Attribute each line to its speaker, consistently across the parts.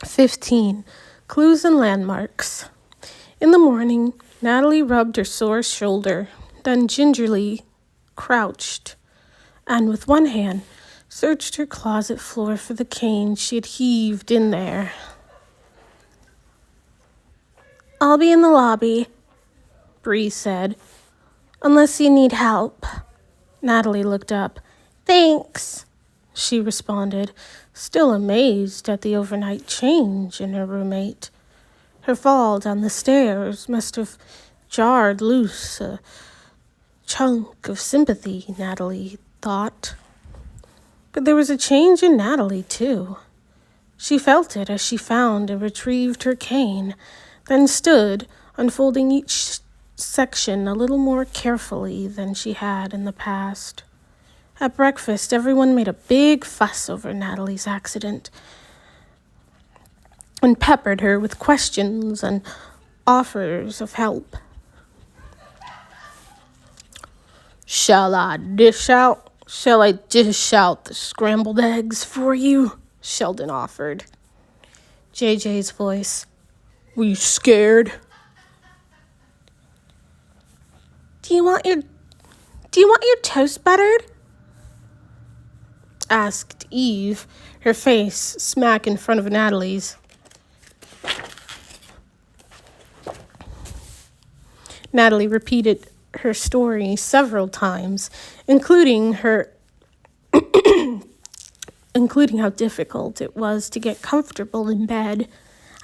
Speaker 1: 15. Clues and landmarks. In the morning, Natalie rubbed her sore shoulder, then gingerly crouched, and with one hand searched her closet floor for the cane she had heaved in there. "I'll be in the lobby," Bree said, "unless you need help." Natalie looked up. "Thanks," she responded, still amazed at the overnight change in her roommate. Her fall down the stairs must have jarred loose a chunk of sympathy, Natalie thought. But there was a change in Natalie, too. She felt it as she found and retrieved her cane, then stood, unfolding each section a little more carefully than she had in the past. At breakfast, everyone made a big fuss over Natalie's accident and peppered her with questions and offers of help. Shall I dish out the scrambled eggs for you?" Sheldon offered. JJ's voice. "Were you scared?" Do you want your toast buttered?" asked Eve, her face smack in front of Natalie's. Natalie repeated her story several times, including how difficult it was to get comfortable in bed.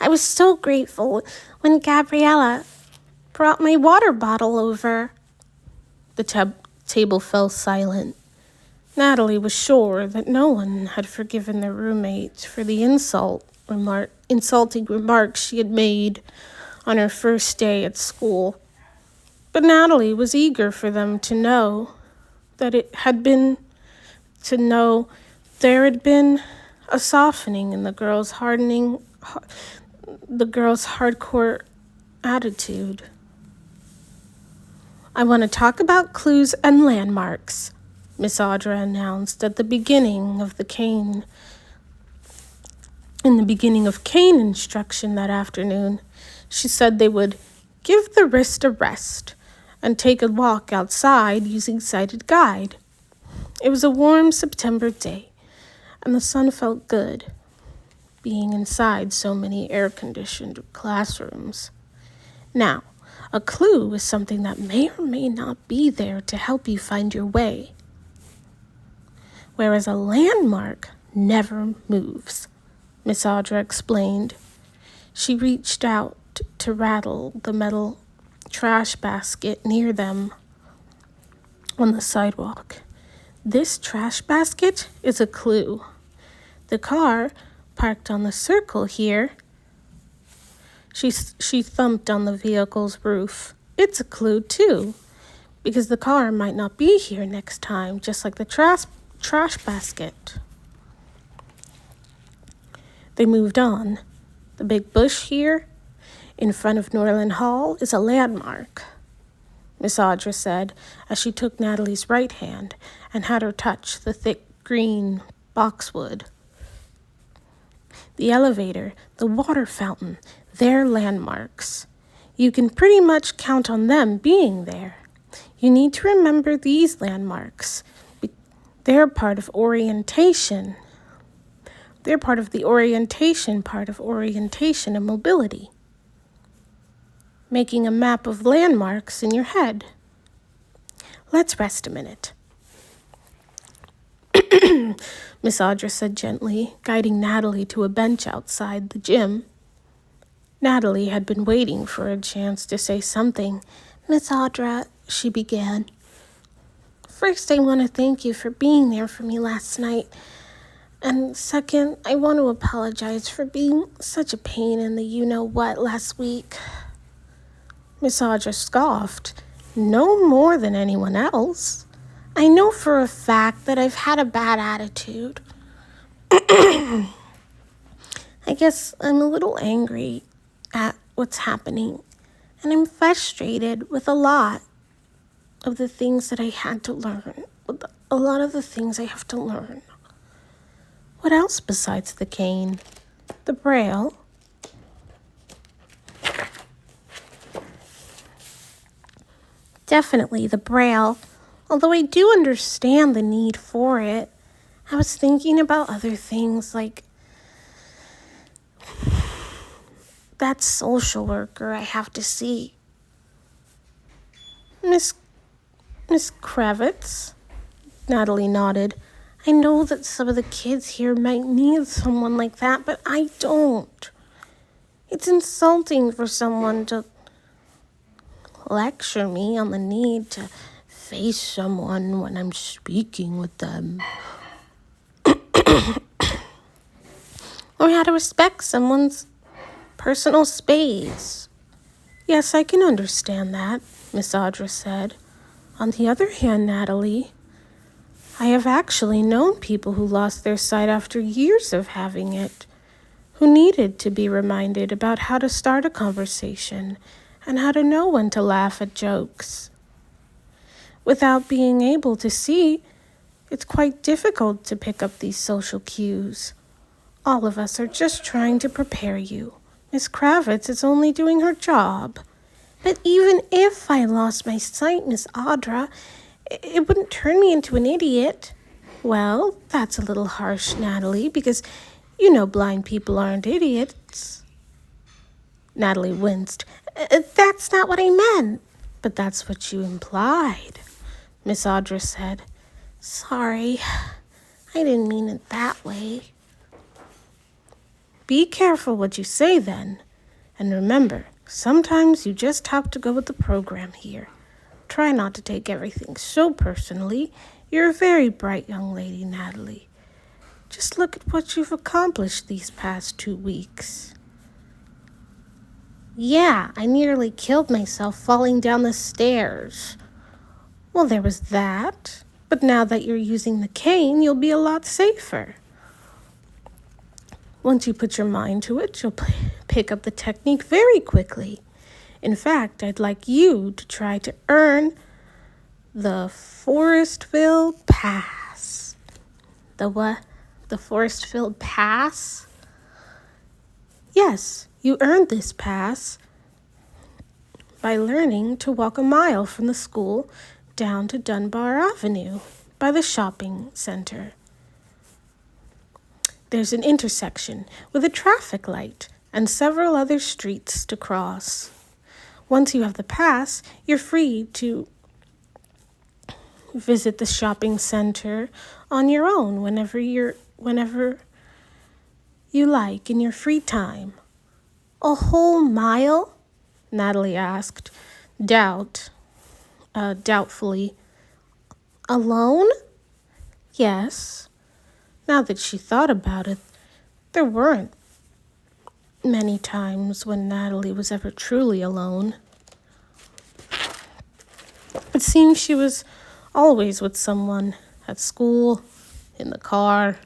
Speaker 1: "I was so grateful when Gabriella brought my water bottle over." The table fell silent. Natalie was sure that no one had forgiven their roommate for the insulting remarks she had made on her first day at school. But Natalie was eager for them to know there had been a softening in the girl's hardcore attitude. "I want to talk about clues and landmarks," Miss Audra announced at the beginning of cane instruction that afternoon. She said they would give the wrist a rest and take a walk outside using sighted guide. It was a warm September day, and the sun felt good, being inside so many air-conditioned classrooms. Now, a clue is something that may or may not be there to help you find your way, whereas a landmark never moves, Miss Audra explained. She reached out to rattle the metal trash basket near them on the sidewalk. "This trash basket is a clue. The car parked on the circle here." She thumped on the vehicle's roof. "It's a clue, too, because the car might not be here next time, just like the trash basket." They moved on. "The big bush here in front of Norland Hall is a landmark," Miss Audra said as she took Natalie's right hand and had her touch the thick green boxwood. "The elevator, the water fountain, they're landmarks. You can pretty much count on them being there. You need to remember these landmarks. They're part of orientation. They're part of the orientation part of orientation and mobility. Making a map of landmarks in your head. Let's rest a minute," Miss Audra said gently, guiding Natalie to a bench outside the gym. Natalie had been waiting for a chance to say something. "Miss Audra," she began. "First, I want to thank you for being there for me last night. And second, I want to apologize for being such a pain in the you-know-what last week." Miss Audra scoffed. "No more than anyone else. I know for a fact that I've had a bad attitude. I guess I'm a little angry at what's happening, and I'm frustrated with a lot of the things that I had to learn, with a lot of the things I have to learn." "What else besides the cane?" The Braille. Definitely the Braille. Although I do understand the need for it, I was thinking about other things like that social worker I have to see. Miss Kravitz? Natalie nodded. I know that some of the kids here might need someone like that, but I don't. It's insulting for someone to lecture me on the need to face someone when I'm speaking with them. Or how to respect someone's personal space. Yes, I can understand that, Miss Audra said. On the other hand, Natalie, I have actually known people who lost their sight after years of having it, who needed to be reminded about how to start a conversation and how to know when to laugh at jokes. Without being able to see, it's quite difficult to pick up these social cues. All of us are just trying to prepare you. Miss Kravitz is only doing her job. But even if I lost my sight, Miss Audra, it wouldn't turn me into an idiot. Well, that's a little harsh, Natalie, because you know blind people aren't idiots. Natalie winced. That's not what I meant. But that's what you implied, Miss Audra said. Sorry, I didn't mean it that way. Be careful what you say then. And remember, sometimes you just have to go with the program here. Try not to take everything so personally. You're a very bright young lady, Natalie. Just look at what you've accomplished these past 2 weeks. Yeah, I nearly killed myself falling down the stairs. Well, there was that. But now that you're using the cane, you'll be a lot safer. Once you put your mind to it, you'll pick up the technique very quickly. In fact, I'd like you to try to earn the Forestville Pass. The what? The Forestville Pass? Yes, you earned this pass by learning to walk a mile from the school down to Dunbar Avenue by the shopping center. There's an intersection with a traffic light and several other streets to cross. Once you have the pass, you're free to visit the shopping center on your own whenever you like in your free time. A whole mile? Natalie asked, doubtfully. Alone? Yes. Now that she thought about it, there weren't many times when Natalie was ever truly alone. It seemed she was always with someone at school, in the car,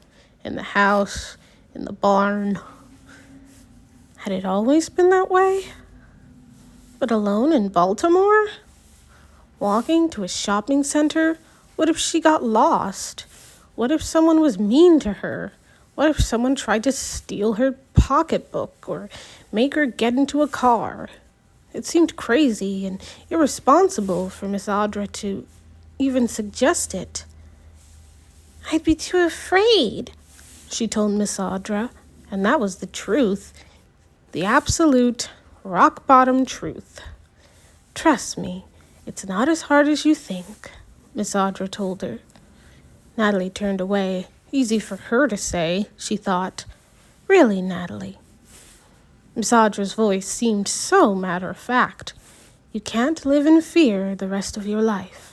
Speaker 1: in the house, in the barn. Had it always been that way? But alone in Baltimore? Walking to a shopping center? What if she got lost? What if someone was mean to her? What if someone tried to steal her pocketbook or make her get into a car? It seemed crazy and irresponsible for Miss Audra to even suggest it. I'd be too afraid, she told Miss Audra, and that was the truth. The absolute rock-bottom truth. Trust me, it's not as hard as you think, Miss Audra told her. Natalie turned away. Easy for her to say, she thought. Really, Natalie? Miss Audra's voice seemed so matter-of-fact. You can't live in fear the rest of your life.